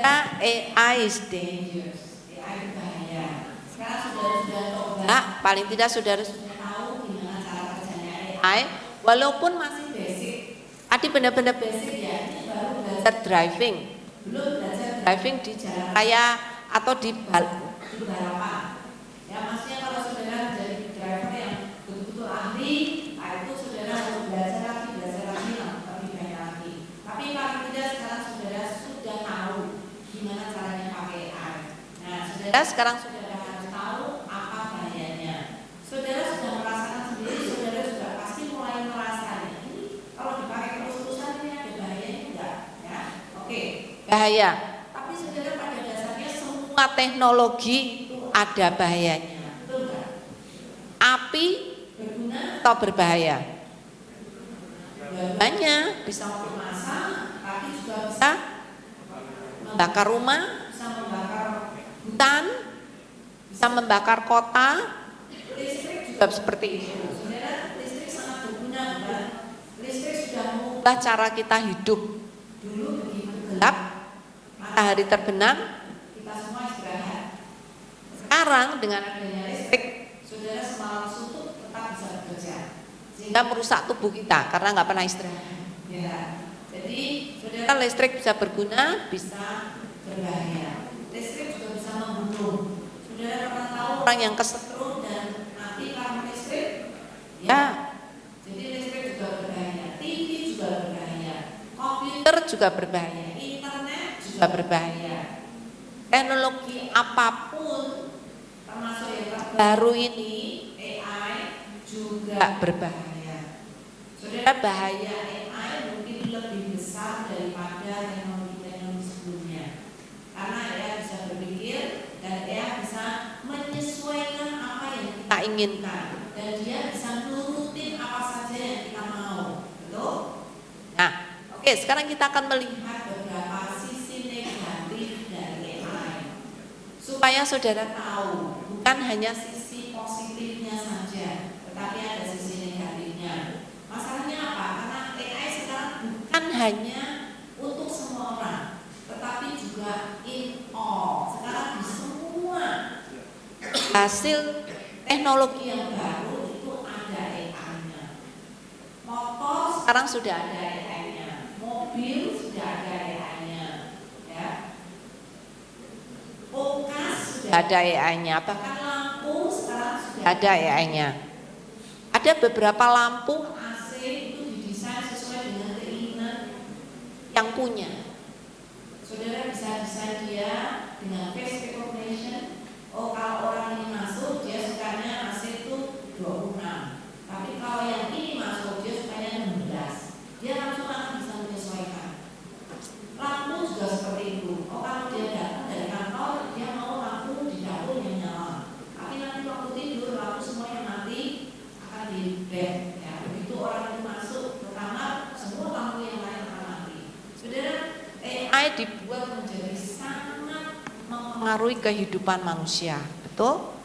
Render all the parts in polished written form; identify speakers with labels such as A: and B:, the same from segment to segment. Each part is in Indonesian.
A: AI is dangerous. AI berbahaya. Sekarang saudara sudah coba, paling tidak saudara sudah tahu gimana cara kerjanya AI, walaupun masih basic. Tadi benar-benar basic ya, ini baru belajar driving. Belum belajar driving di jalan raya atau di balapan. Ya, maksudnya kalau saudara jadi driver yang betul-betul ahli, itu saudara harus belajar lagi, lebih banyak lagi. Tapi paling tidak sekarang saudara sudah tahu gimana caranya pakai AI. Nah, saudara sekarang saudara harus tahu apa bahayanya. Saudara sudah merasakan sendiri, saudara sudah pasti mulai merasakannya. Ini kalau dipakai terus-terusan ini ada bahayanya enggak? Ya, oke. Bahaya. Tapi saudara pada dasarnya semua teknologi itu ada bahayanya. Betul enggak? Api berguna atau berbahaya? Banyak, bisa memasak, tapi juga bisa membakar rumah, bisa membakar hutan, bisa membakar kota. Listrik juga seperti itu. Saudara, listrik sangat berguna, bukan? Listrik sudah mengubah cara kita hidup. Dulu begitu gelap, matahari terbenam, kita semua istirahat. Sekarang dengan adanya listrik, saudara semalam suntuk tetap bisa bekerja, sehingga merusak tubuh kita karena nggak pernah istirahat. Ya. Jadi saudara, listrik bisa berguna, bisa berbahaya. Listrik juga bisa membunuh. Saudara pernah tahu orang yang kesetrum dan mati karena listrik? Ya. Jadi listrik juga berbahaya. TV juga berbahaya. Komputer juga berbahaya. Internet juga berbahaya. Teknologi apapun, termasuk yang terbaru ini, AI juga berbahaya. Saudara, bahaya AI mungkin lebih besar daripada teknologi-teknologi sebelumnya. Karena AI bisa berpikir dan AI bisa menyesuaikan apa yang kita inginkan, dan dia bisa nurutin apa saja yang kita mau. Betul? Nah, oke, sekarang kita akan melihat beberapa sisi negatif dari AI supaya saudara tahu bukan hanya sisi positifnya saja, tetapi ada sisi negatifnya. Masalahnya apa? Karena AI sekarang bukan hanya untuk semua orang, tetapi juga in all. Sekarang di semua hasil teknologi yang baru itu ada AI-nya. Motor sekarang sudah ada AI-nya, mobil sudah ada AI-nya, ya. Kulkas sudah ada AI-nya, bahkan lampu sekarang sudah ada AI-nya. Ada beberapa lampu AC itu didesain sesuai dengan keinginan yang punya. Saudara bisa desain dia dengan face recognition. Oh, kalau orang ini masuk, dia sukanya AC itu 26. Tapi kalau yang ini masuk, dia sukanya 16. Dia langsung akan bisa menyesuaikan. Lampu juga seperti itu. Oh, kalau dia datang dari kantor, dia mau lampu di dapur yang nyala. Tapi nanti waktu tidur, lampu semuanya mati, akan di bed. Ya, begitu orang itu masuk ke kamar, semua lampu yang lain akan mati. Saudara, AI dibuat menjadi sangat mempengaruhi kehidupan manusia, betul?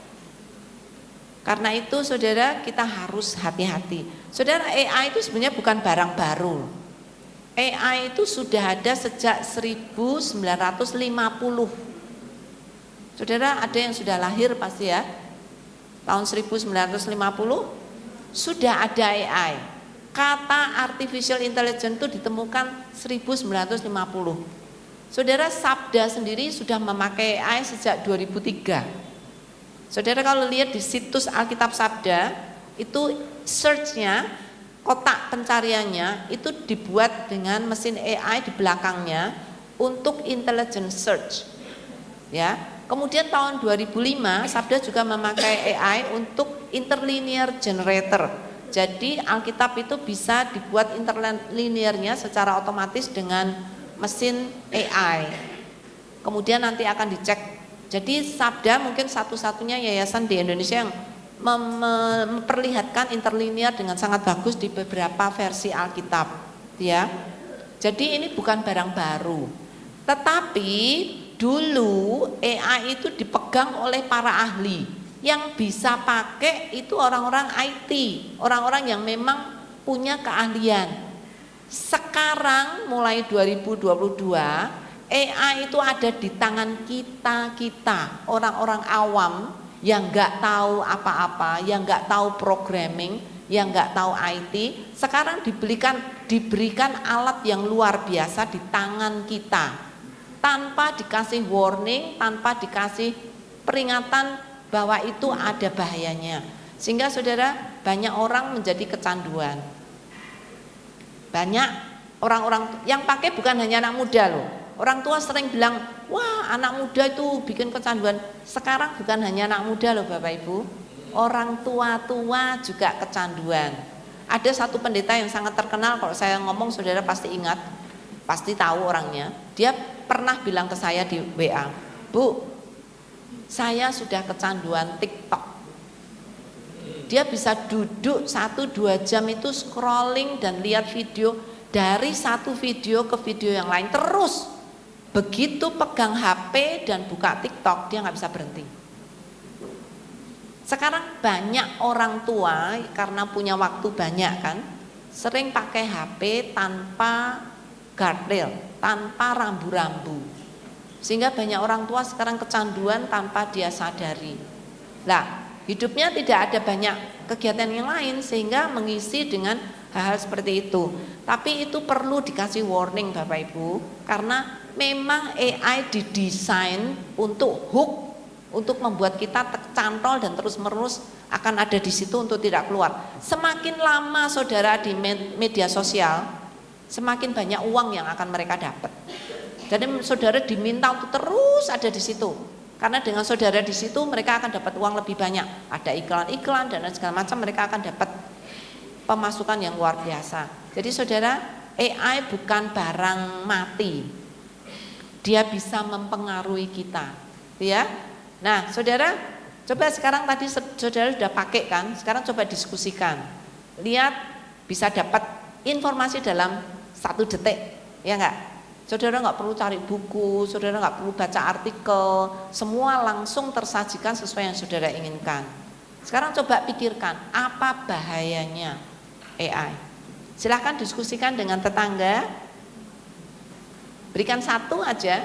A: Karena itu saudara, kita harus hati-hati. Saudara, AI itu sebenarnya bukan barang baru. AI itu sudah ada sejak 1950. Saudara, ada yang sudah lahir pasti ya. Tahun 1950 sudah ada AI. Kata artificial intelligence itu ditemukan 1950. Saudara, Sabda sendiri sudah memakai AI sejak 2003. Saudara, kalau lihat di situs Alkitab Sabda, itu search-nya, kotak pencariannya itu dibuat dengan mesin AI di belakangnya untuk intelligent search. Ya. Kemudian tahun 2005 Sabda juga memakai AI untuk interlinear generator. Jadi Alkitab itu bisa dibuat interlinearnya secara otomatis dengan mesin AI. Kemudian nanti akan dicek. Jadi Sabda mungkin satu-satunya yayasan di Indonesia yang memperlihatkan interlinear dengan sangat bagus di beberapa versi Alkitab, ya. Jadi ini bukan barang baru. Tetapi dulu AI itu dipegang oleh para ahli. Yang bisa pakai itu orang-orang IT, orang-orang yang memang punya keahlian. Sekarang mulai 2022 AI itu ada di tangan kita, orang-orang awam yang nggak tahu apa-apa, yang nggak tahu programming, yang nggak tahu IT. Sekarang diberikan alat yang luar biasa di tangan kita, tanpa dikasih warning, tanpa dikasih peringatan bahwa itu ada bahayanya. Sehingga saudara, banyak orang menjadi kecanduan. Banyak orang-orang yang pakai bukan hanya anak muda loh. Orang tua sering bilang, wah anak muda itu bikin kecanduan. Sekarang bukan hanya anak muda loh Bapak Ibu, orang tua-tua juga kecanduan. Ada satu pendeta yang sangat terkenal, kalau saya ngomong saudara pasti ingat, pasti tahu orangnya. Dia pernah bilang ke saya di WA, Bu, saya sudah kecanduan TikTok. Dia bisa duduk 1-2 jam itu scrolling dan lihat video, dari satu video ke video yang lain terus. Begitu pegang HP dan buka TikTok, dia nggak bisa berhenti. Sekarang banyak orang tua karena punya waktu banyak kan, sering pakai HP tanpa guardrail, tanpa rambu-rambu. Sehingga banyak orang tua sekarang kecanduan tanpa dia sadari. Nah, hidupnya tidak ada banyak kegiatan yang lain sehingga mengisi dengan hal-hal seperti itu. Tapi itu perlu dikasih warning Bapak Ibu, karena memang AI didesain untuk hook, untuk membuat kita tercantol dan terus-menerus akan ada di situ untuk tidak keluar. Semakin lama saudara di media sosial, semakin banyak uang yang akan mereka dapat. Jadi saudara diminta untuk terus ada di situ. Karena dengan saudara di situ mereka akan dapat uang lebih banyak. Ada iklan-iklan dan segala macam, mereka akan dapat pemasukan yang luar biasa. Jadi saudara, AI bukan barang mati. Dia bisa mempengaruhi kita, ya. Nah, saudara, coba sekarang tadi saudara sudah pakai kan? Sekarang coba diskusikan. Lihat bisa dapat informasi dalam 1 detik, ya enggak? Saudara nggak perlu cari buku, saudara nggak perlu baca artikel, semua langsung tersajikan sesuai yang saudara inginkan. Sekarang coba pikirkan, apa bahayanya AI? Silahkan diskusikan dengan tetangga, berikan satu aja,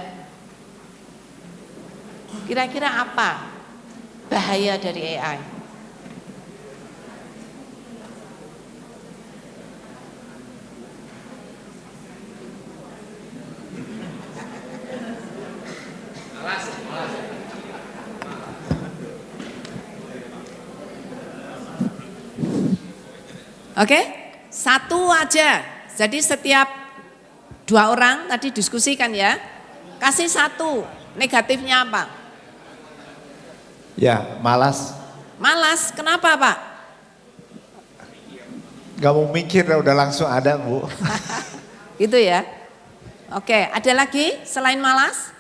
A: kira-kira apa bahaya dari AI? Oke, satu aja. Jadi setiap 2 orang tadi diskusikan ya. Kasih satu, negatifnya apa?
B: Ya, malas.
A: Malas, kenapa Pak?
B: Gak mau mikir, udah langsung ada Bu.
A: Gitu ya. Oke, ada lagi selain malas?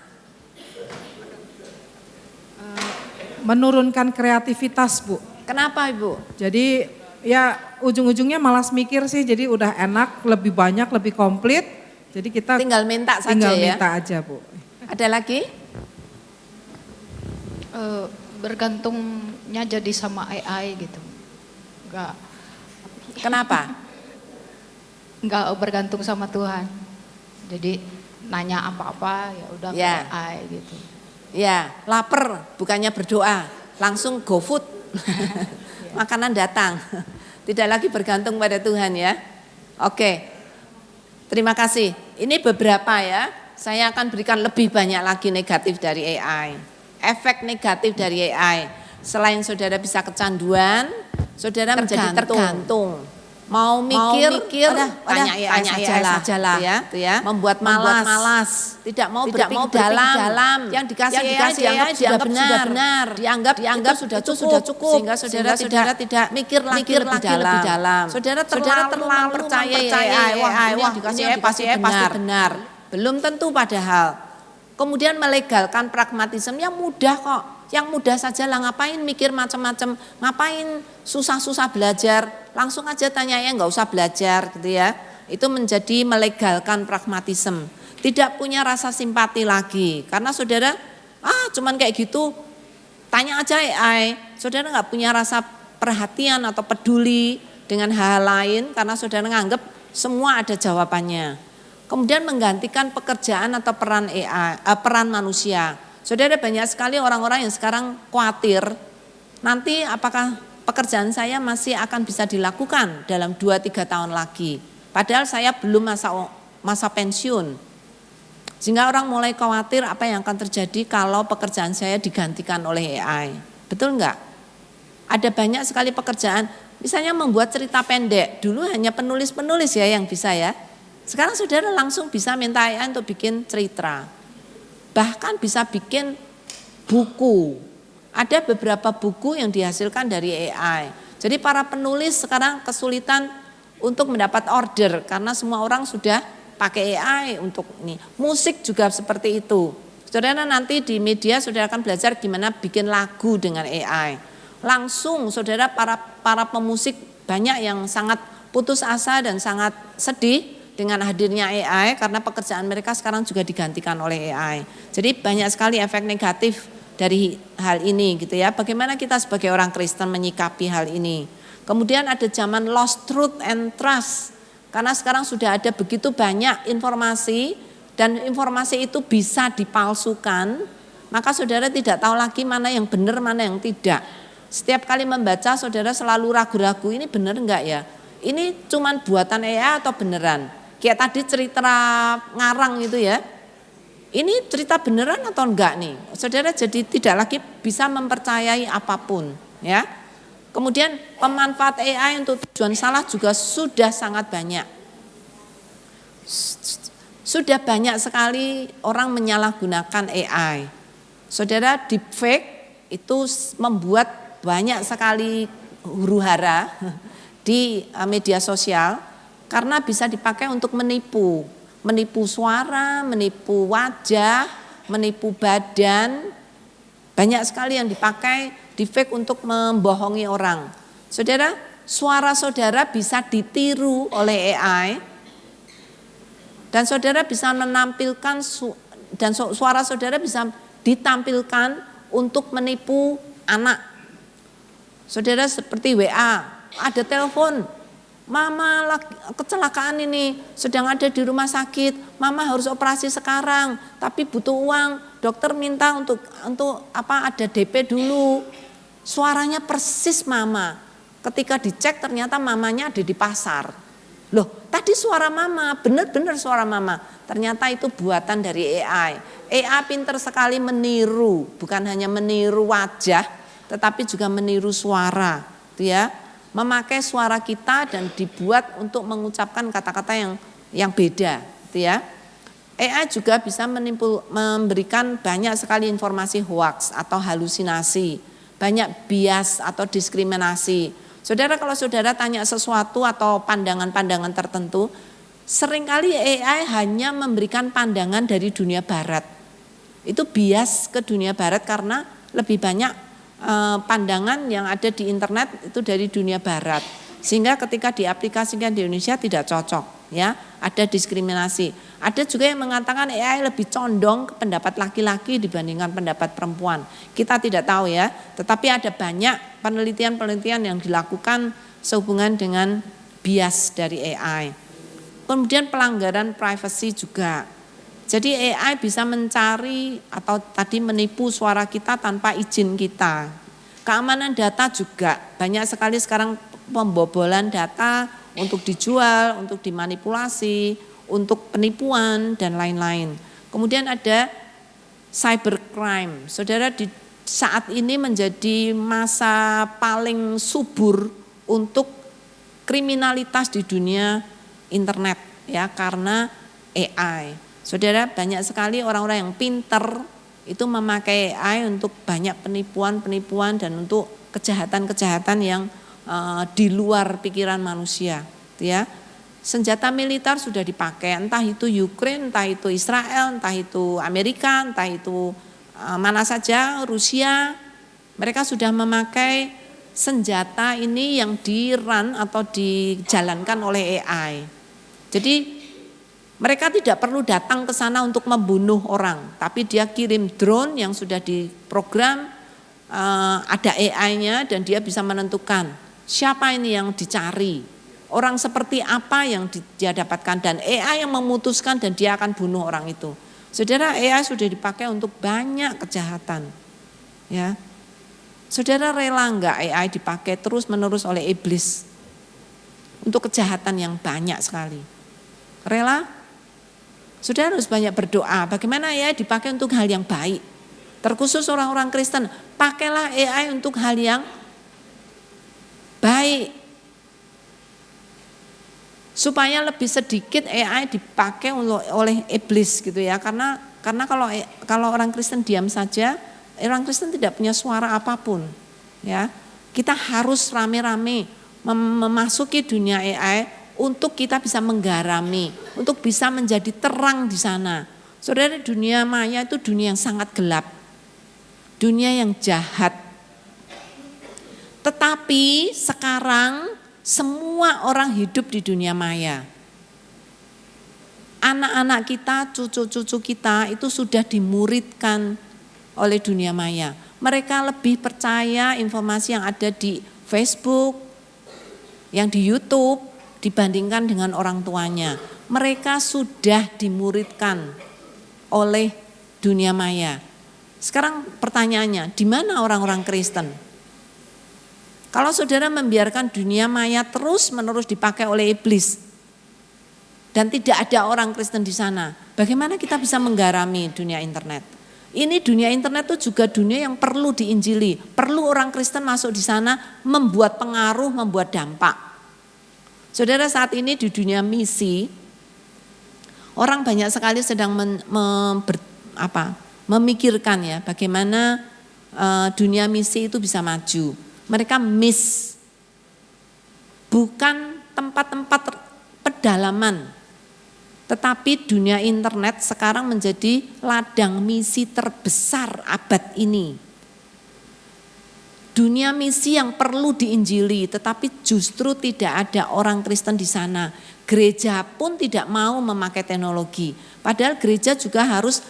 C: Menurunkan kreativitas Bu.
A: Kenapa Ibu?
C: Jadi ya ujung-ujungnya malas mikir sih, jadi udah enak, lebih banyak, lebih komplit. Jadi kita
A: tinggal minta saja
C: tinggal
A: ya.
C: minta aja Bu.
A: Ada lagi?
D: Bergantungnya jadi sama AI gitu.
A: Kenapa?
D: Enggak bergantung sama Tuhan. Jadi nanya apa-apa ya udah ke
A: Ya.
D: AI gitu.
A: Ya, lapar bukannya berdoa, langsung GoFood. Makanan datang. Tidak lagi bergantung pada Tuhan ya. Oke. Terima kasih. Ini beberapa ya. Saya akan berikan lebih banyak lagi negatif dari AI. Efek negatif dari AI. Selain saudara bisa kecanduan, saudara menjadi tergantung. Mau mikir, tanya AI saja lah, ya. Membuat malas, tidak mau berpikir dalam. Yang dikasih AI dianggap sudah benar, dianggap sudah cukup, sehingga saudara tidak mikir lagi lebih dalam. Saudara terlalu percaya AI, wah dikasih AI pasti benar. Belum tentu padahal. Kemudian melegalkan pragmatisme yang mudah kok. Yang mudah saja lah, ngapain mikir macam-macam, ngapain susah-susah belajar, langsung aja tanya ya, nggak usah belajar gitu ya. Itu menjadi melegalkan pragmatisme, tidak punya rasa simpati lagi, karena saudara cuman kayak gitu, tanya aja AI, saudara nggak punya rasa perhatian atau peduli dengan hal lain, karena saudara nganggap semua ada jawabannya. Kemudian menggantikan pekerjaan atau peran AI, peran manusia. Saudara, banyak sekali orang-orang yang sekarang khawatir nanti apakah pekerjaan saya masih akan bisa dilakukan dalam 2-3 tahun lagi. Padahal saya belum masa pensiun. Sehingga orang mulai khawatir apa yang akan terjadi kalau pekerjaan saya digantikan oleh AI. Betul enggak? Ada banyak sekali pekerjaan, misalnya membuat cerita pendek. Dulu hanya penulis-penulis ya yang bisa ya. Sekarang saudara langsung bisa minta AI untuk bikin cerita. Bahkan bisa bikin buku. Ada beberapa buku yang dihasilkan dari AI. Jadi para penulis sekarang kesulitan untuk mendapat order karena semua orang sudah pakai AI untuk ini. Musik juga seperti itu. Saudara nanti di media saudara akan belajar gimana bikin lagu dengan AI. Langsung saudara para pemusik banyak yang sangat putus asa dan sangat sedih dengan hadirnya AI karena pekerjaan mereka sekarang juga digantikan oleh AI. Jadi banyak sekali efek negatif dari hal ini gitu ya. Bagaimana kita sebagai orang Kristen menyikapi hal ini. Kemudian ada zaman lost truth and trust. Karena sekarang sudah ada begitu banyak informasi dan informasi itu bisa dipalsukan. Maka saudara tidak tahu lagi mana yang benar, mana yang tidak. Setiap kali membaca saudara selalu ragu-ragu, ini benar enggak ya? Ini cuman buatan AI atau beneran? Kayak tadi cerita ngarang itu ya. Ini cerita beneran atau enggak nih? Saudara jadi tidak lagi bisa mempercayai apapun ya. Kemudian pemanfaat AI untuk tujuan salah juga sudah sangat banyak. Sudah banyak sekali orang menyalahgunakan AI. Saudara, deepfake itu membuat banyak sekali huru-hara di media sosial karena bisa dipakai untuk menipu suara, menipu wajah, menipu badan. Banyak sekali yang dipakai deepfake untuk membohongi orang. Saudara, suara saudara bisa ditiru oleh AI dan saudara bisa menampilkan dan suara saudara bisa ditampilkan untuk menipu anak. Saudara seperti WA, ada telepon, mama kecelakaan ini, sedang ada di rumah sakit, mama harus operasi sekarang, tapi butuh uang, dokter minta untuk ada DP dulu. Suaranya persis mama, ketika dicek ternyata mamanya ada di pasar. Loh, tadi suara mama, benar-benar suara mama, ternyata itu buatan dari AI. AI pintar sekali meniru, bukan hanya meniru wajah, tetapi juga meniru suara, gitu ya. Memakai suara kita dan dibuat untuk mengucapkan kata-kata yang beda, gitu ya. AI juga bisa memberikan banyak sekali informasi hoax atau halusinasi, banyak bias atau diskriminasi. Saudara, kalau saudara tanya sesuatu atau pandangan-pandangan tertentu, seringkali AI hanya memberikan pandangan dari dunia barat. Itu bias ke dunia barat karena lebih banyak pandangan yang ada di internet itu dari dunia barat, sehingga ketika diaplikasikan di Indonesia tidak cocok ya, ada diskriminasi. Ada juga yang mengatakan AI lebih condong ke pendapat laki-laki dibandingkan pendapat perempuan. Kita tidak tahu ya, tetapi ada banyak penelitian-penelitian yang dilakukan sehubungan dengan bias dari AI. Kemudian pelanggaran privasi juga. Jadi AI bisa mencari atau tadi menipu suara kita tanpa izin kita. Keamanan data juga, banyak sekali sekarang pembobolan data untuk dijual, untuk dimanipulasi, untuk penipuan dan lain-lain. Kemudian ada cybercrime. Saudara, di saat ini menjadi masa paling subur untuk kriminalitas di dunia internet ya, karena AI. Saudara, banyak sekali orang-orang yang pintar itu memakai AI untuk banyak penipuan-penipuan dan untuk kejahatan-kejahatan yang di luar pikiran manusia, ya. Senjata militer sudah dipakai, entah itu Ukraina, entah itu Israel, entah itu Amerika, entah itu mana saja, Rusia. Mereka sudah memakai senjata ini yang di-run atau dijalankan oleh AI. Jadi mereka tidak perlu datang ke sana untuk membunuh orang, tapi dia kirim drone yang sudah diprogram, ada AI-nya dan dia bisa menentukan siapa ini yang dicari Orang seperti apa yang dia dapatkan, dan AI yang memutuskan dan dia akan bunuh orang itu. Saudara, AI sudah dipakai untuk banyak kejahatan. Ya. Saudara rela enggak AI dipakai terus-menerus oleh iblis untuk kejahatan yang banyak sekali? Rela? Saudara harus banyak berdoa, bagaimana AI dipakai untuk hal yang baik. Terkhusus orang-orang Kristen, pakailah AI untuk hal yang baik. Supaya lebih sedikit AI dipakai oleh iblis gitu ya. Karena kalau orang Kristen diam saja, orang Kristen tidak punya suara apapun. Ya, kita harus rame-rame memasuki dunia AI untuk kita bisa menggarami, untuk bisa menjadi terang di sana. Saudara, dunia maya itu dunia yang sangat gelap, dunia yang jahat. Tetapi sekarang semua orang hidup di dunia maya. Anak-anak kita, cucu-cucu kita itu sudah dimuridkan oleh dunia maya. Mereka lebih percaya informasi yang ada di Facebook, yang di YouTube dibandingkan dengan orang tuanya. Mereka sudah dimuridkan oleh dunia maya. Sekarang pertanyaannya, di mana orang-orang Kristen? Kalau saudara membiarkan dunia maya terus-menerus dipakai oleh iblis dan tidak ada orang Kristen di sana, bagaimana kita bisa menggarami dunia internet? Ini dunia internet itu juga dunia yang perlu diinjili, perlu orang Kristen masuk di sana, membuat pengaruh, membuat dampak. Saudara, saat ini di dunia misi, orang banyak sekali sedang memikirkan ya bagaimana dunia misi itu bisa maju. Mereka miss, bukan tempat-tempat pedalaman, tetapi dunia internet sekarang menjadi ladang misi terbesar abad ini. Dunia misi yang perlu diinjili, tetapi justru tidak ada orang Kristen di sana. Gereja pun tidak mau memakai teknologi. Padahal gereja juga harus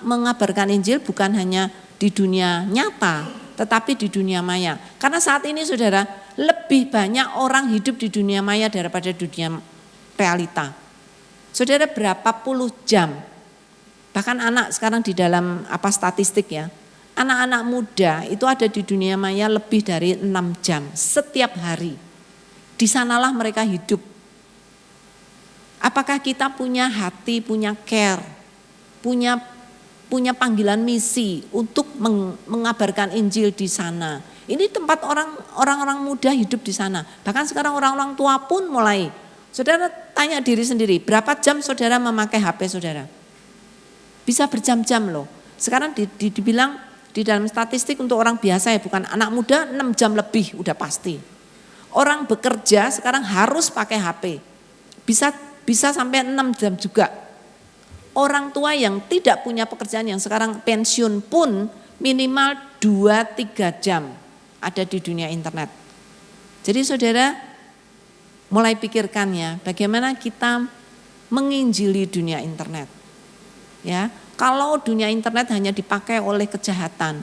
A: mengabarkan Injil bukan hanya di dunia nyata, tetapi di dunia maya. Karena saat ini saudara, lebih banyak orang hidup di dunia maya daripada dunia realita. Saudara, berapa puluh jam, bahkan anak sekarang di dalam statistik ya, anak-anak muda itu ada di dunia maya lebih dari 6 jam setiap hari. Di sanalah mereka hidup. Apakah kita punya hati, punya care, punya panggilan misi untuk mengabarkan Injil di sana? Ini tempat orang-orang muda hidup di sana. Bahkan sekarang orang-orang tua pun mulai. Saudara tanya diri sendiri, berapa jam saudara memakai HP saudara? Bisa berjam-jam loh. Sekarang dibilang di dalam statistik untuk orang biasa ya, bukan anak muda 6 jam lebih udah pasti. Orang bekerja sekarang harus pakai HP. Bisa sampai 6 jam juga. Orang tua yang tidak punya pekerjaan yang sekarang pensiun pun minimal 2-3 jam ada di dunia internet. Jadi saudara mulai pikirkan ya bagaimana kita menginjili dunia internet. Ya, kalau dunia internet hanya dipakai oleh kejahatan,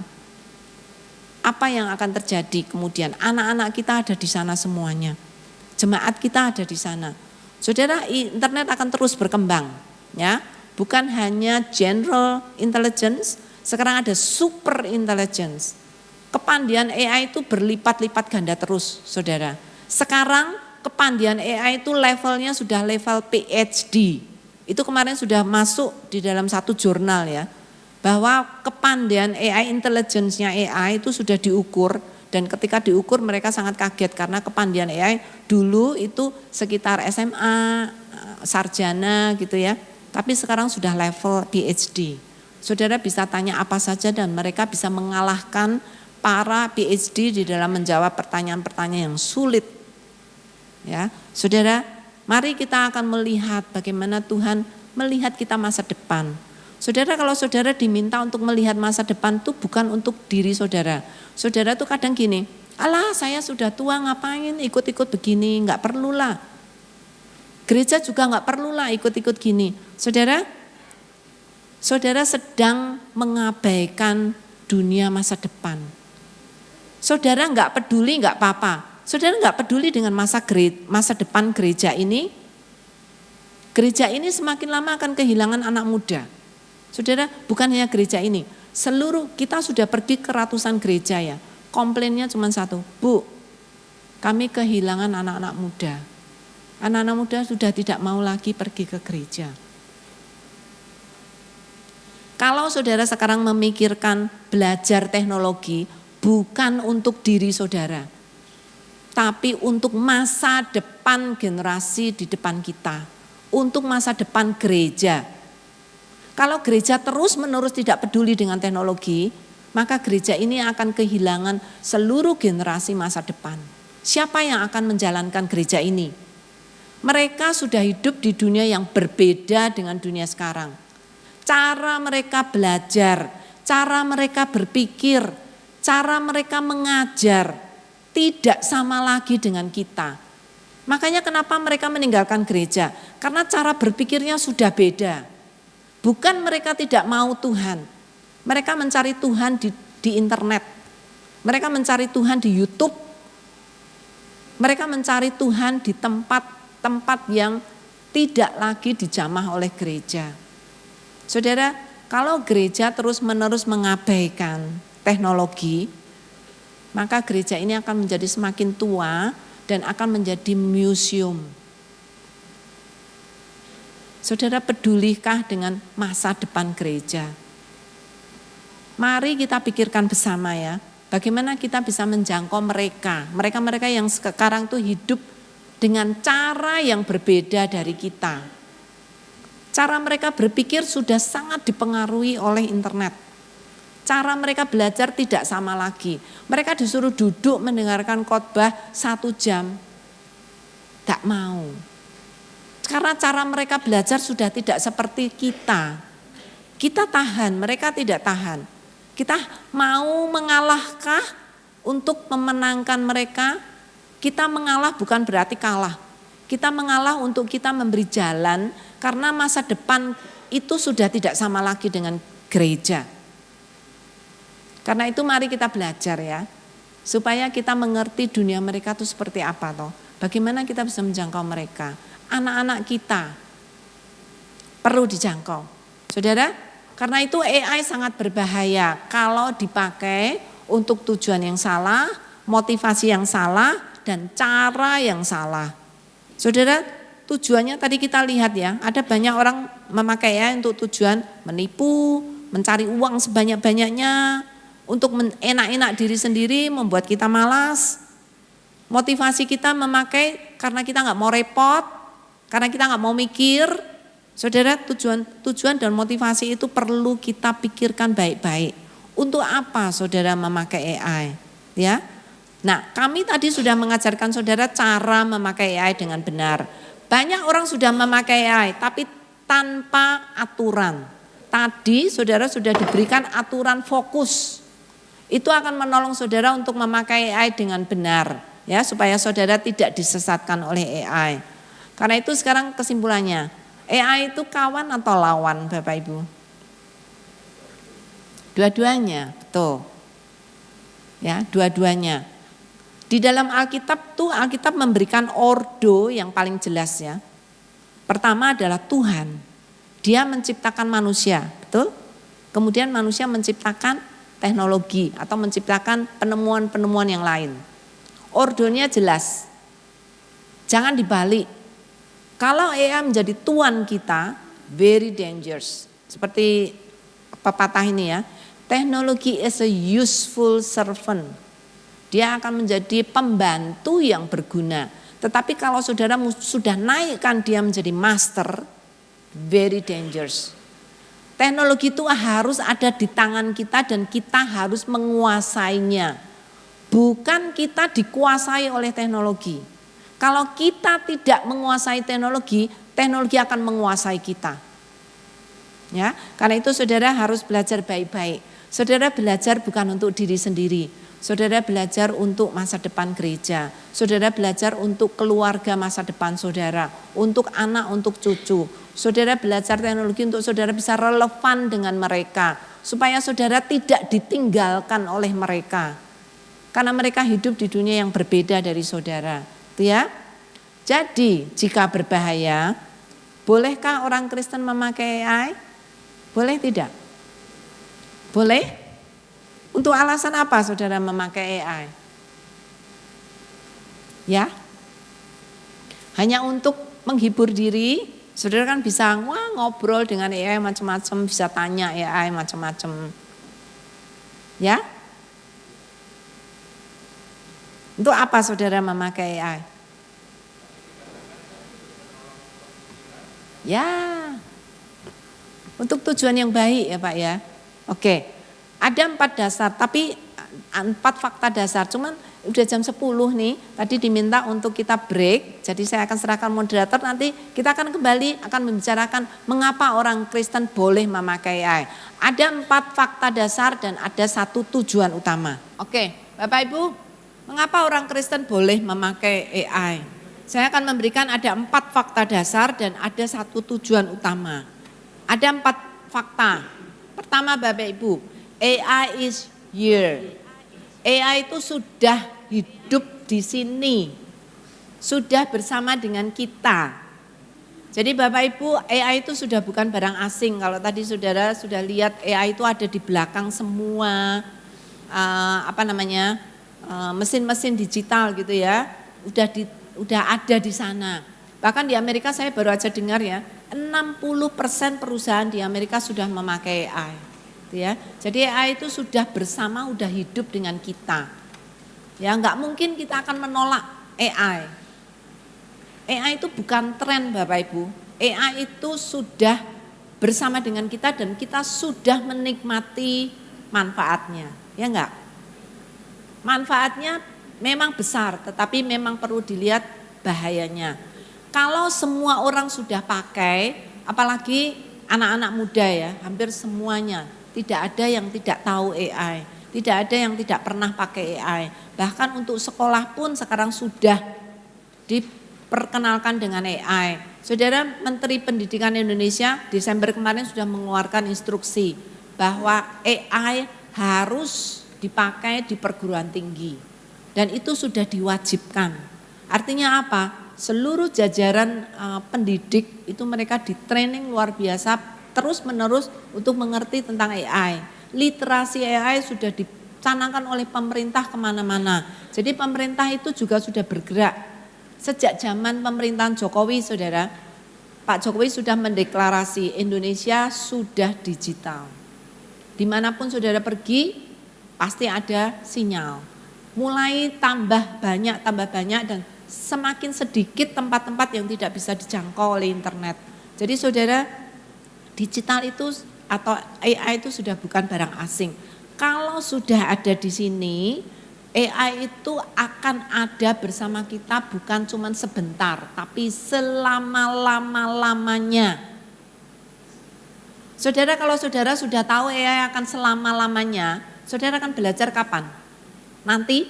A: apa yang akan terjadi kemudian? Anak-anak kita ada di sana semuanya. Jemaat kita ada di sana. Saudara, internet akan terus berkembang, ya. Bukan hanya general intelligence, sekarang ada super intelligence. Kepandian AI itu berlipat-lipat ganda terus, saudara. Sekarang kepandian AI itu levelnya sudah level PhD. Itu kemarin sudah masuk di dalam satu jurnal ya, bahwa kepandian AI, intelligence-nya AI itu sudah diukur. Dan ketika diukur mereka sangat kaget karena kepandian AI dulu itu sekitar SMA, sarjana gitu ya. Tapi sekarang sudah level PhD. Saudara bisa tanya apa saja dan mereka bisa mengalahkan para PhD di dalam menjawab pertanyaan-pertanyaan yang sulit. Ya, saudara, mari kita akan melihat bagaimana Tuhan melihat kita masa depan. Saudara, kalau saudara diminta untuk melihat masa depan itu bukan untuk diri saudara. Saudara tuh kadang gini, alah saya sudah tua ngapain ikut-ikut begini, enggak perlulah. Gereja juga enggak perlulah ikut-ikut gini. Saudara sedang mengabaikan dunia masa depan. Saudara enggak peduli enggak apa-apa. Saudara nggak peduli dengan masa depan gereja ini. Gereja ini semakin lama akan kehilangan anak muda. Saudara, bukan hanya gereja ini. Seluruh kita sudah pergi ke ratusan gereja ya. Komplainnya cuma satu, Bu, kami kehilangan anak-anak muda. Anak-anak muda sudah tidak mau lagi pergi ke gereja. Kalau saudara sekarang memikirkan belajar teknologi, bukan untuk diri saudara, tapi untuk masa depan generasi di depan kita, untuk masa depan gereja. Kalau gereja terus-menerus tidak peduli dengan teknologi, maka gereja ini akan kehilangan seluruh generasi masa depan. Siapa yang akan menjalankan gereja ini? Mereka sudah hidup di dunia yang berbeda dengan dunia sekarang. Cara mereka belajar, cara mereka berpikir, cara mereka mengajar tidak sama lagi dengan kita. Makanya kenapa mereka meninggalkan gereja? Karena cara berpikirnya sudah beda. Bukan mereka tidak mau Tuhan. Mereka mencari Tuhan di internet. Mereka mencari Tuhan di YouTube. Mereka mencari Tuhan di tempat-tempat yang tidak lagi dijamah oleh gereja. Saudara, kalau gereja terus-menerus mengabaikan teknologi, maka gereja ini akan menjadi semakin tua dan akan menjadi museum. Saudara, pedulikah dengan masa depan gereja? Mari kita pikirkan bersama ya, bagaimana kita bisa menjangkau mereka yang sekarang tuh hidup dengan cara yang berbeda dari kita. Cara mereka berpikir sudah sangat dipengaruhi oleh internet. Cara mereka belajar tidak sama lagi. Mereka disuruh duduk mendengarkan khotbah 1 jam, tak mau. Karena cara mereka belajar sudah tidak seperti kita. Kita tahan, mereka tidak tahan. Kita mau mengalahkah untuk memenangkan mereka? Kita mengalah bukan berarti kalah. Kita mengalah untuk kita memberi jalan karena masa depan itu sudah tidak sama lagi dengan gereja. Karena itu mari kita belajar ya. Supaya kita mengerti dunia mereka itu seperti apa toh. Bagaimana kita bisa menjangkau mereka. Anak-anak kita perlu dijangkau. Saudara, karena itu AI sangat berbahaya kalau dipakai untuk tujuan yang salah, motivasi yang salah, dan cara yang salah. Saudara, tujuannya tadi kita lihat ya, ada banyak orang memakai AI untuk tujuan menipu, mencari uang sebanyak-banyaknya, untuk enak-enak diri sendiri, membuat kita malas. Motivasi kita memakai karena kita nggak mau repot, karena kita nggak mau mikir. Saudara, tujuan dan motivasi itu perlu kita pikirkan baik-baik. Untuk apa saudara memakai AI? Ya, nah kami tadi sudah mengajarkan saudara cara memakai AI dengan benar. Banyak orang sudah memakai AI tapi tanpa aturan. Tadi saudara sudah diberikan aturan fokus. Itu akan menolong saudara untuk memakai AI dengan benar. Ya, supaya saudara tidak disesatkan oleh AI. Karena itu sekarang kesimpulannya, AI itu kawan atau lawan Bapak Ibu? Dua-duanya, betul. Ya, dua-duanya. Di dalam Alkitab tuh Alkitab memberikan ordo yang paling jelas ya. Pertama adalah Tuhan. Dia menciptakan manusia, betul? Kemudian manusia menciptakan teknologi atau menciptakan penemuan-penemuan yang lain. Ordonya jelas. Jangan dibalik. Kalau AI menjadi tuan kita, very dangerous. Seperti pepatah ini ya, teknologi is a useful servant. Dia akan menjadi pembantu yang berguna. Tetapi kalau saudara sudah naikkan dia menjadi master, very dangerous. Teknologi itu harus ada di tangan kita dan kita harus menguasainya. Bukan kita dikuasai oleh teknologi. Kalau kita tidak menguasai teknologi, teknologi akan menguasai kita. Ya, karena itu saudara harus belajar baik-baik. Saudara belajar bukan untuk diri sendiri. Saudara belajar untuk masa depan gereja. Saudara belajar untuk keluarga masa depan saudara, untuk anak, untuk cucu. Saudara belajar teknologi untuk saudara bisa relevan dengan mereka, supaya saudara tidak ditinggalkan oleh mereka. Karena mereka hidup di dunia yang berbeda dari saudara. Itu ya. Jadi jika berbahaya, bolehkah orang Kristen memakai AI? Boleh tidak? Boleh? Untuk alasan apa saudara memakai AI? Ya? Hanya untuk menghibur diri, saudara kan bisa ngobrol dengan AI macam-macam, bisa tanya AI macam-macam. Ya? Untuk apa saudara memakai AI? Ya, untuk tujuan yang baik ya Pak ya. Oke, ada 4 dasar, tapi 4 fakta dasar, cuman udah jam 10 nih, tadi diminta untuk kita break, jadi saya akan serahkan moderator, nanti kita akan kembali akan membicarakan mengapa orang Kristen boleh memakai AI. Ada 4 fakta dasar dan ada 1 tujuan utama. Oke, Bapak Ibu, mengapa orang Kristen boleh memakai AI? Saya akan memberikan ada 4 fakta dasar dan ada 1 tujuan utama. Ada 4 fakta. Pertama Bapak Ibu, AI is here. AI itu sudah hidup di sini, sudah bersama dengan kita. Jadi Bapak Ibu, AI itu sudah bukan barang asing. Kalau tadi saudara sudah lihat AI itu ada di belakang semua, mesin-mesin digital gitu ya, udah ada di sana. Bahkan di Amerika saya baru aja dengar ya, 60% perusahaan di Amerika sudah memakai AI. Ya, jadi AI itu sudah bersama, udah hidup dengan kita. Ya, nggak mungkin kita akan menolak AI. AI itu bukan tren Bapak Ibu. AI itu sudah bersama dengan kita dan kita sudah menikmati manfaatnya. Ya enggak? Manfaatnya memang besar, tetapi memang perlu dilihat bahayanya. Kalau semua orang sudah pakai, apalagi anak-anak muda ya, hampir semuanya. Tidak ada yang tidak tahu AI, tidak ada yang tidak pernah pakai AI. Bahkan untuk sekolah pun sekarang sudah diperkenalkan dengan AI. Saudara Menteri Pendidikan Indonesia Desember kemarin sudah mengeluarkan instruksi bahwa AI harus dipakai di perguruan tinggi. Dan itu sudah diwajibkan. Artinya apa? Seluruh jajaran pendidik itu mereka di training luar biasa terus menerus untuk mengerti tentang AI. Literasi AI sudah dicanangkan oleh pemerintah kemana-mana. Jadi pemerintah itu juga sudah bergerak. Sejak zaman pemerintahan Jokowi saudara, Pak Jokowi sudah mendeklarasi Indonesia sudah digital. Dimanapun saudara pergi pasti ada sinyal. Mulai tambah banyak dan semakin sedikit tempat-tempat yang tidak bisa dijangkau oleh internet. Jadi saudara, digital itu atau AI itu sudah bukan barang asing. Kalau sudah ada di sini, AI itu akan ada bersama kita bukan cuma sebentar, tapi selama-lama-lamanya. Saudara, kalau saudara sudah tahu AI akan selama-lamanya, saudara akan belajar kapan? Nanti?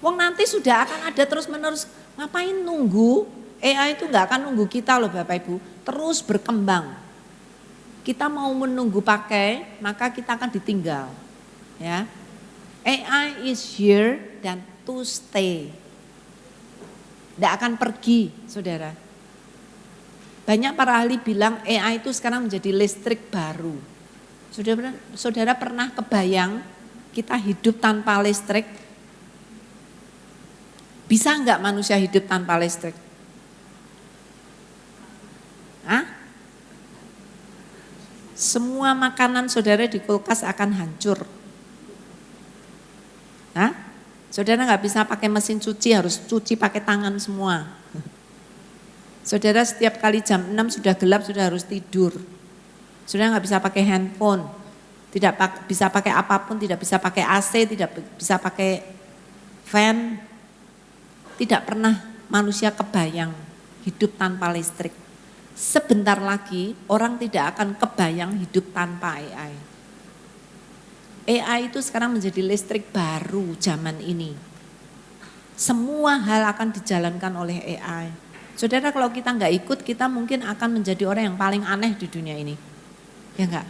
A: Nanti sudah akan ada terus-menerus. Ngapain nunggu? AI itu nggak akan nunggu kita loh Bapak Ibu, terus berkembang. Kita mau menunggu pakai, maka kita akan ditinggal. Ya, AI is here dan to stay. Tidak akan pergi, saudara. Banyak para ahli bilang AI itu sekarang menjadi listrik baru. Saudara pernah kebayang kita hidup tanpa listrik? Bisa nggak manusia hidup tanpa listrik? Hah? Semua makanan saudara di kulkas akan hancur. Hah? Saudara nggak bisa pakai mesin cuci, harus cuci pakai tangan semua. Saudara setiap kali jam 6 sudah gelap, sudah harus tidur. Saudara nggak bisa pakai handphone, tidak bisa pakai apapun, tidak bisa pakai AC, tidak bisa pakai fan. Tidak pernah manusia kebayang hidup tanpa listrik. Sebentar lagi orang tidak akan kebayang hidup tanpa AI. AI itu sekarang menjadi listrik baru zaman ini. Semua hal akan dijalankan oleh AI. Saudara, kalau kita nggak ikut, kita mungkin akan menjadi orang yang paling aneh di dunia ini. Ya enggak?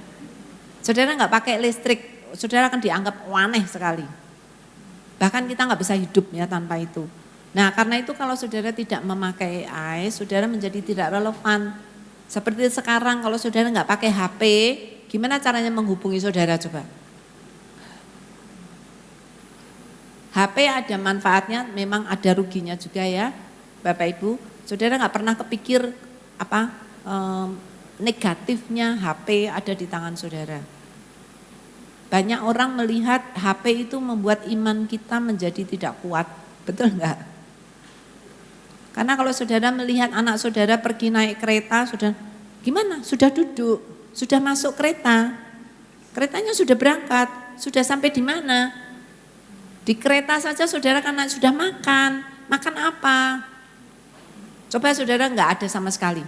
A: Saudara nggak pakai listrik, saudara akan dianggap aneh sekali. Bahkan kita nggak bisa hidup ya tanpa itu. Nah karena itu kalau saudara tidak memakai AI, saudara menjadi tidak relevan. Seperti sekarang kalau saudara nggak pakai HP, gimana caranya menghubungi saudara coba? HP ada manfaatnya, memang ada ruginya juga ya Bapak Ibu. Saudara nggak pernah kepikir apa negatifnya HP ada di tangan saudara. Banyak orang melihat HP itu membuat iman kita menjadi tidak kuat, betul enggak? Karena kalau saudara melihat anak saudara pergi naik kereta, sudah gimana? Sudah duduk, sudah masuk kereta, keretanya sudah berangkat, sudah sampai di mana? Di kereta saja saudara karena sudah makan apa? Coba saudara enggak ada sama sekali.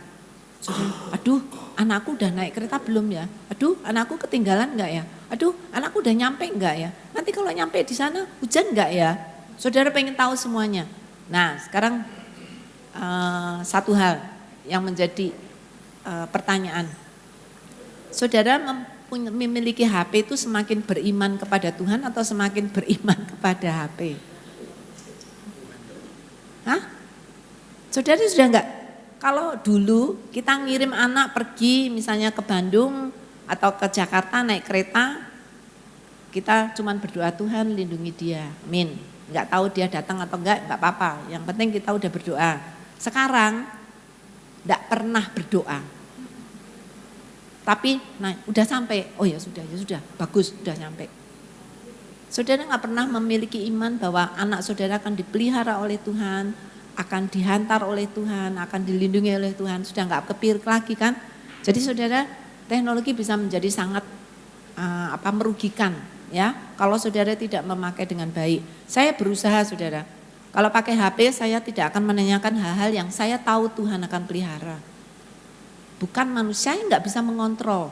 A: Saudara, aduh anakku udah naik kereta belum ya? Aduh anakku ketinggalan enggak ya? Aduh anakku udah nyampe enggak ya? Nanti kalau nyampe di sana hujan enggak ya? Saudara pengen tahu semuanya. Nah sekarang satu hal yang menjadi pertanyaan. Saudara memiliki HP itu semakin beriman kepada Tuhan atau semakin beriman kepada HP? Hah? Saudara sudah enggak? Kalau dulu kita ngirim anak pergi misalnya ke Bandung atau ke Jakarta naik kereta, kita cuman berdoa Tuhan lindungi dia, amin. Enggak tahu dia datang atau enggak apa-apa, yang penting kita udah berdoa. Sekarang enggak pernah berdoa. Tapi nah udah sampai, oh ya sudah, bagus sudah sampai. Saudara enggak pernah memiliki iman bahwa anak saudara akan dipelihara oleh Tuhan, akan dihantar oleh Tuhan, akan dilindungi oleh Tuhan, sudah enggak kepikir lagi kan? Jadi saudara, teknologi bisa menjadi sangat merugikan ya kalau saudara tidak memakai dengan baik. Saya berusaha saudara, kalau pakai HP saya tidak akan menanyakan hal-hal yang saya tahu Tuhan akan pelihara. Bukan manusia yang enggak bisa mengontrol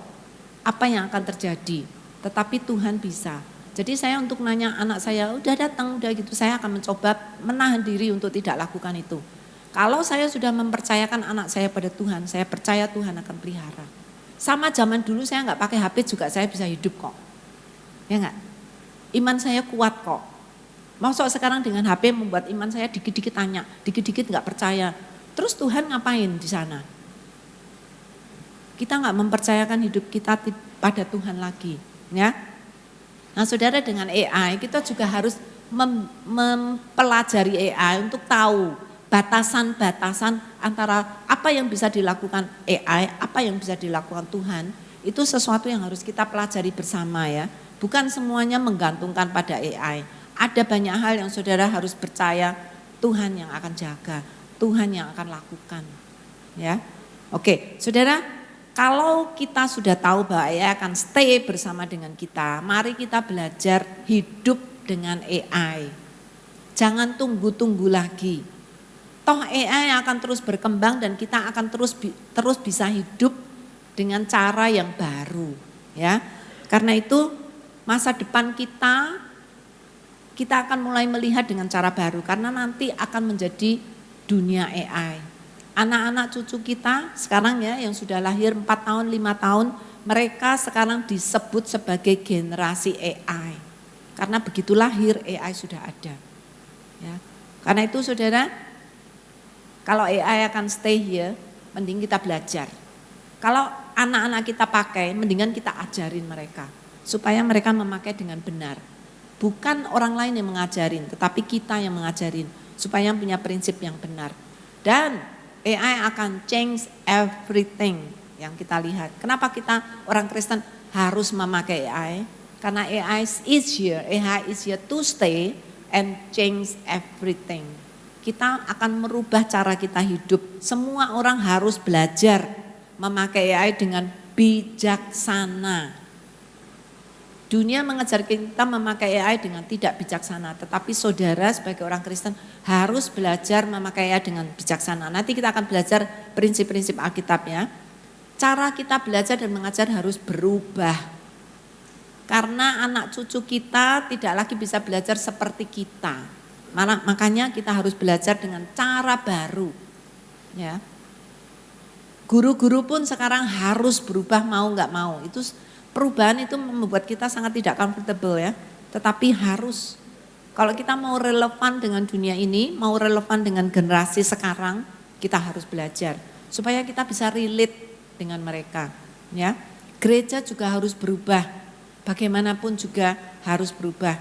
A: apa yang akan terjadi, tetapi Tuhan bisa. Jadi saya untuk nanya anak saya, udah datang, udah gitu, saya akan mencoba menahan diri untuk tidak lakukan itu. Kalau saya sudah mempercayakan anak saya pada Tuhan, saya percaya Tuhan akan pelihara. Sama zaman dulu saya nggak pakai HP juga saya bisa hidup kok. Ya nggak? Iman saya kuat kok. Maksud sekarang dengan HP membuat iman saya dikit-dikit tanya, dikit-dikit nggak percaya. Terus Tuhan ngapain di sana? Kita nggak mempercayakan hidup kita pada Tuhan lagi, ya. Nah saudara dengan AI kita juga harus mempelajari AI untuk tahu batasan-batasan antara apa yang bisa dilakukan AI, apa yang bisa dilakukan Tuhan. Itu sesuatu yang harus kita pelajari bersama ya. Bukan semuanya menggantungkan pada AI. Ada banyak hal yang saudara harus percaya Tuhan yang akan jaga, Tuhan yang akan lakukan. Ya, oke saudara. Kalau kita sudah tahu bahwa AI akan stay bersama dengan kita, mari kita belajar hidup dengan AI. Jangan tunggu-tunggu lagi. Toh AI akan terus berkembang dan kita akan terus bisa hidup dengan cara yang baru, ya. Karena itu masa depan kita akan mulai melihat dengan cara baru karena nanti akan menjadi dunia AI. Anak-anak cucu kita sekarang ya yang sudah lahir 4 tahun, 5 tahun, mereka sekarang disebut sebagai generasi AI. Karena begitu lahir AI sudah ada. Ya. Karena itu saudara, kalau AI akan stay here, mending kita belajar. Kalau anak-anak kita pakai, mendingan kita ajarin mereka. Supaya mereka memakai dengan benar. Bukan orang lain yang mengajarin, tetapi kita yang mengajarin. Supaya punya prinsip yang benar. Dan AI akan change everything yang kita lihat. Kenapa kita orang Kristen harus memakai AI? Karena AI is here to stay and change everything. Kita akan merubah cara kita hidup. Semua orang harus belajar memakai AI dengan bijaksana. Dunia mengajar kita memakai AI dengan tidak bijaksana, tetapi saudara sebagai orang Kristen harus belajar memakai AI dengan bijaksana. Nanti kita akan belajar prinsip-prinsip Alkitab ya. Cara kita belajar dan mengajar harus berubah. Karena anak cucu kita tidak lagi bisa belajar seperti kita. Makanya kita harus belajar dengan cara baru. Ya. Guru-guru pun sekarang harus berubah mau nggak mau. Itu perubahan itu membuat kita sangat tidak comfortable ya, tetapi harus Kalau kita mau relevan dengan dunia ini, mau relevan dengan generasi sekarang, kita harus belajar supaya kita bisa relate dengan mereka, ya. Gereja juga harus berubah. Bagaimanapun juga harus berubah.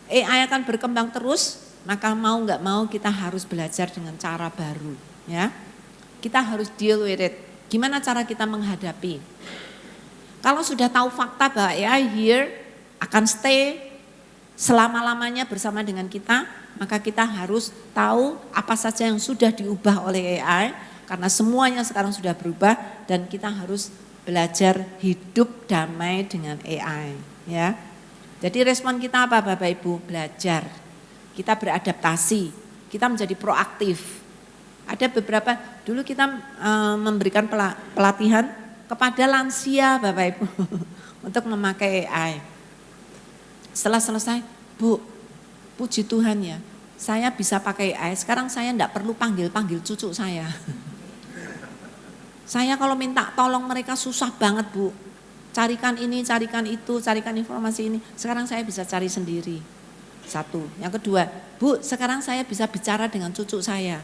A: AI akan berkembang terus, maka mau nggak mau kita harus belajar dengan cara baru, ya. Kita harus deal with it. Gimana cara kita menghadapi? Kalau sudah tahu fakta bahwa AI here akan stay selama-lamanya bersama dengan kita, maka kita harus tahu apa saja yang sudah diubah oleh AI, karena semuanya sekarang sudah berubah dan kita harus belajar hidup damai dengan AI, ya. Jadi respon kita apa Bapak Ibu? Belajar. Kita beradaptasi, kita menjadi proaktif. Ada beberapa, dulu kita memberikan pelatihan kepada lansia Bapak Ibu untuk memakai AI. Setelah selesai, Bu, puji Tuhan ya, saya bisa pakai AI, sekarang saya enggak perlu panggil-panggil cucu saya. Saya kalau minta tolong mereka susah banget Bu, carikan ini, carikan itu, carikan informasi ini, sekarang saya bisa cari sendiri. Satu, yang kedua, Bu, sekarang saya bisa bicara dengan cucu saya.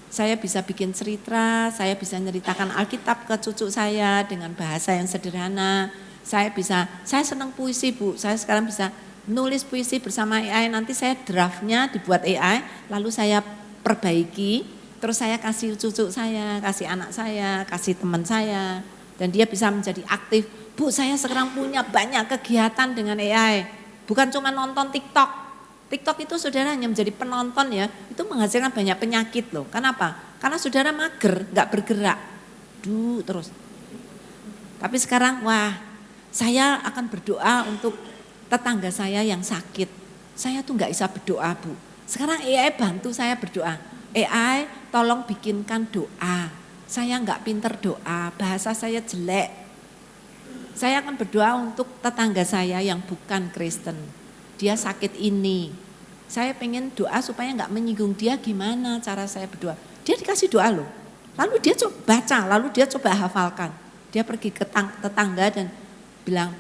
A: Saya bisa bikin cerita, saya bisa ceritakan Alkitab ke cucu saya dengan bahasa yang sederhana. Saya senang puisi Bu, saya sekarang bisa nulis puisi bersama AI, nanti saya draftnya dibuat AI, lalu saya perbaiki, terus saya kasih cucu saya, kasih anak saya, kasih teman saya, dan dia bisa menjadi aktif. Bu, saya sekarang punya banyak kegiatan dengan AI, bukan cuma nonton TikTok. TikTok itu saudara hanya menjadi penonton ya, itu menghasilkan banyak penyakit loh. Kenapa? Karena saudara mager, gak bergerak, terus. Tapi sekarang wah, saya akan berdoa untuk tetangga saya yang sakit. Saya tuh gak bisa berdoa Bu. Sekarang AI bantu saya berdoa. AI tolong bikinkan doa. Saya gak pinter doa, bahasa saya jelek. Saya akan berdoa untuk tetangga saya yang bukan Kristen. Dia sakit ini. Saya pengen doa supaya gak menyinggung dia, gimana cara saya berdoa. Dia dikasih doa loh. Lalu dia coba baca, lalu dia coba hafalkan. Dia pergi ke tetangga dan bilang,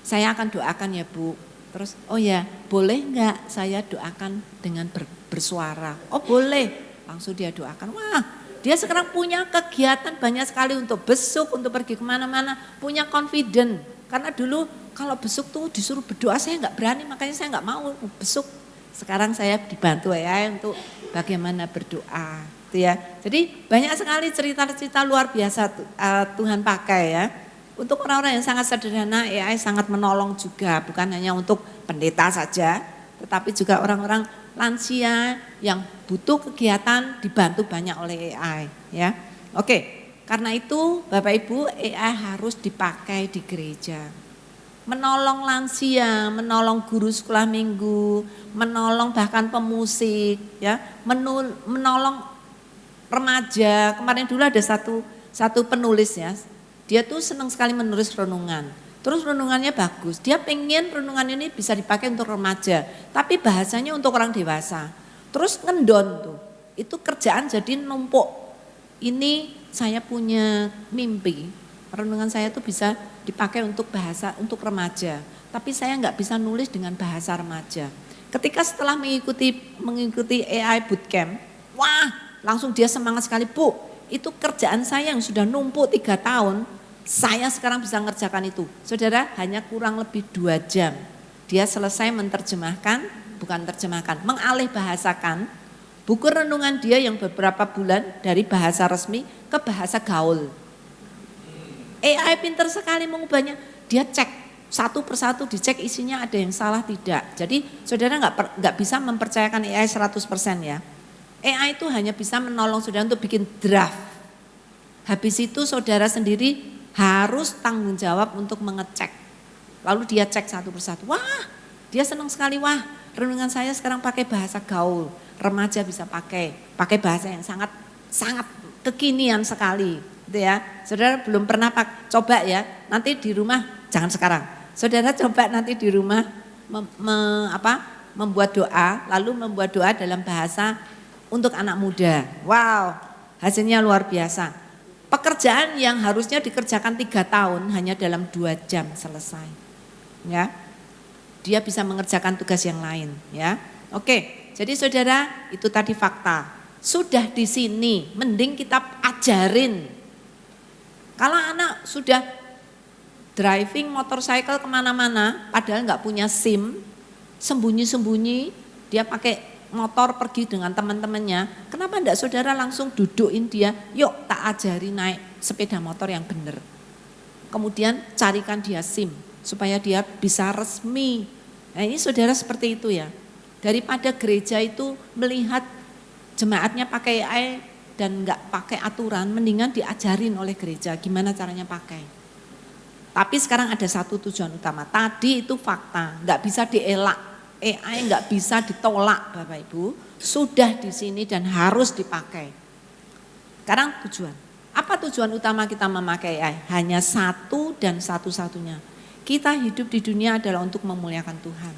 A: saya akan doakan ya Bu. Terus, oh ya boleh enggak saya doakan dengan bersuara? Oh boleh, langsung dia doakan. Wah, dia sekarang punya kegiatan banyak sekali untuk besuk, untuk pergi kemana-mana, punya confident. Karena dulu kalau besuk tuh disuruh berdoa saya enggak berani, makanya saya enggak mau besuk. Sekarang saya dibantu AI untuk bagaimana berdoa. Gitu ya. Jadi banyak sekali cerita-cerita luar biasa Tuhan pakai ya. Untuk orang-orang yang sangat sederhana, AI sangat menolong juga, bukan hanya untuk pendeta saja, tetapi juga orang-orang lansia yang butuh kegiatan dibantu banyak oleh AI. Ya, oke. Karena itu Bapak Ibu, AI harus dipakai di gereja. Menolong lansia, menolong guru sekolah minggu, menolong bahkan pemusik, ya, menolong remaja. Kemarin dulu ada satu penulis ya. Dia tuh senang sekali menulis renungan. Terus renungannya bagus. Dia pengen renungan ini bisa dipakai untuk remaja. Tapi bahasanya untuk orang dewasa. Terus ngendon tuh. Itu kerjaan jadi numpuk. Ini saya punya mimpi. Renungan saya tuh bisa dipakai untuk bahasa, untuk remaja. Tapi saya nggak bisa nulis dengan bahasa remaja. Ketika setelah mengikuti AI bootcamp. Wah langsung dia semangat sekali. Bu, itu kerjaan saya yang sudah numpuk 3 tahun. Saya sekarang bisa ngerjakan itu. Saudara, hanya kurang lebih 2 jam. Dia selesai mengalih bahasakan buku renungan dia yang beberapa bulan dari bahasa resmi ke bahasa gaul. AI pinter sekali mengubahnya. Dia cek satu persatu, dicek isinya ada yang salah tidak. Jadi saudara nggak bisa mempercayakan AI 100% ya. AI itu hanya bisa menolong saudara untuk bikin draft. Habis itu saudara sendiri harus tanggung jawab untuk mengecek. Lalu dia cek satu persatu. Wah, dia senang sekali. Wah, renungan saya sekarang pakai bahasa gaul. Remaja bisa pakai bahasa yang sangat kekinian sekali. Gitu ya. Saudara belum pernah coba ya. Nanti di rumah, jangan sekarang. Saudara coba nanti di rumah membuat doa, lalu membuat doa dalam bahasa untuk anak muda. Wow, hasilnya luar biasa. Pekerjaan yang harusnya dikerjakan 3 tahun hanya dalam 2 jam selesai. Ya. dia bisa mengerjakan tugas yang lain, ya. Oke, jadi saudara, itu tadi fakta. Sudah di sini, mending kita ajarin. Kalau anak sudah driving motorcycle kemana-mana, padahal nggak punya SIM, sembunyi-sembunyi, dia pakai motor pergi dengan teman-temannya, kenapa enggak saudara langsung dudukin dia, yuk tak ajari naik sepeda motor yang benar. Kemudian carikan dia SIM, supaya dia bisa resmi. Nah ini saudara seperti itu ya. Daripada gereja itu melihat jemaatnya pakai AI dan enggak pakai aturan, mendingan diajarin oleh gereja gimana caranya pakai. Tapi sekarang ada satu tujuan utama, tadi itu fakta, enggak bisa dielak. AI enggak bisa ditolak Bapak Ibu, sudah di sini dan harus dipakai. Sekarang tujuan, apa tujuan utama kita memakai AI? Hanya satu dan satu-satunya. Kita hidup di dunia adalah untuk memuliakan Tuhan.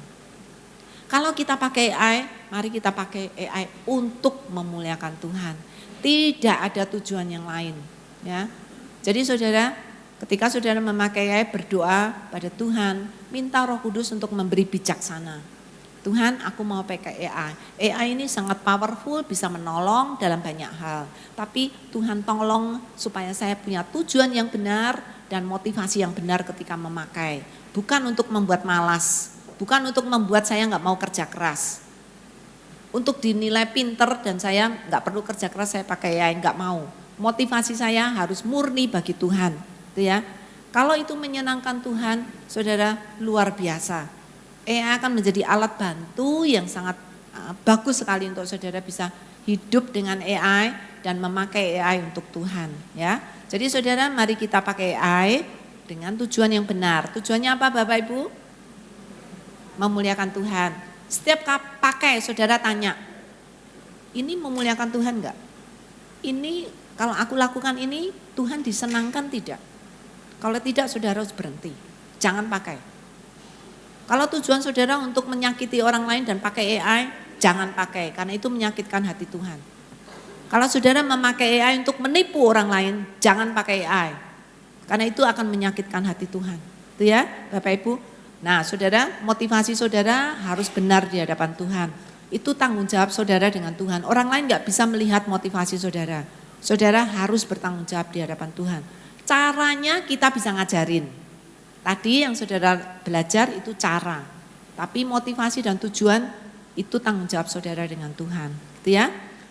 A: Kalau kita pakai AI, mari kita pakai AI untuk memuliakan Tuhan. Tidak ada tujuan yang lain. Ya. Jadi saudara, ketika saudara memakai AI, berdoa pada Tuhan, minta Roh Kudus untuk memberi bijaksana. Tuhan, aku mau pakai AI. AI ini sangat powerful, bisa menolong dalam banyak hal. Tapi Tuhan tolong supaya saya punya tujuan yang benar dan motivasi yang benar ketika memakai. Bukan untuk membuat malas, bukan untuk membuat saya nggak mau kerja keras. Untuk dinilai pinter dan saya nggak perlu kerja keras, saya pakai AI, nggak mau. Motivasi saya harus murni bagi Tuhan. Gitu ya. Kalau itu menyenangkan Tuhan, saudara, luar biasa. AI akan menjadi alat bantu yang sangat bagus sekali untuk saudara bisa hidup dengan AI dan memakai AI untuk Tuhan, ya. Jadi saudara, mari kita pakai AI dengan tujuan yang benar. Tujuannya apa Bapak Ibu? Memuliakan Tuhan. Setiap pakai saudara tanya, ini memuliakan Tuhan enggak? Ini kalau aku lakukan ini Tuhan disenangkan tidak? Kalau tidak saudara harus berhenti, jangan pakai. Kalau tujuan saudara untuk menyakiti orang lain dan pakai AI, jangan pakai karena itu menyakitkan hati Tuhan. Kalau saudara memakai AI untuk menipu orang lain, jangan pakai AI. Karena itu akan menyakitkan hati Tuhan. Itu ya Bapak Ibu. Nah saudara, motivasi saudara harus benar di hadapan Tuhan. Itu tanggung jawab saudara dengan Tuhan. Orang lain gak bisa melihat motivasi saudara. Saudara harus bertanggung jawab di hadapan Tuhan. Caranya kita bisa ngajarin. Tadi yang saudara belajar itu cara, tapi motivasi dan tujuan itu tanggung jawab saudara dengan Tuhan, gitu ya.